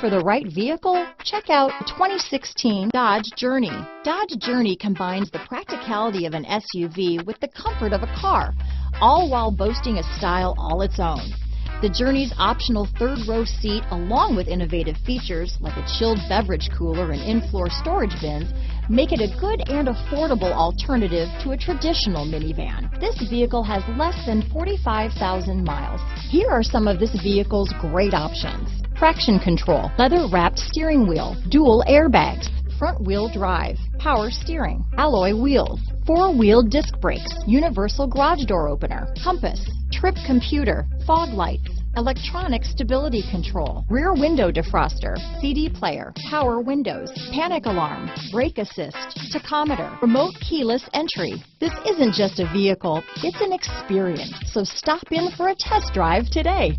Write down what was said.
for the right vehicle? Check out 2016 Dodge Journey. Dodge Journey combines the practicality of an SUV with the comfort of a car, all while boasting a style all its own. The Journey's optional third-row seat, along with innovative features like a chilled beverage cooler and in-floor storage bins, make it a good and affordable alternative to a traditional minivan. This vehicle has less than 45,000 miles. Here are some of this vehicle's great options: traction control, leather-wrapped steering wheel, dual airbags, front-wheel drive, power steering, alloy wheels, four-wheel disc brakes, universal garage door opener, compass, trip computer, fog lights, electronic stability control, rear window defroster, CD player, power windows, panic alarm, brake assist, tachometer, remote keyless entry. This isn't just a vehicle, it's an experience. So stop in for a test drive today.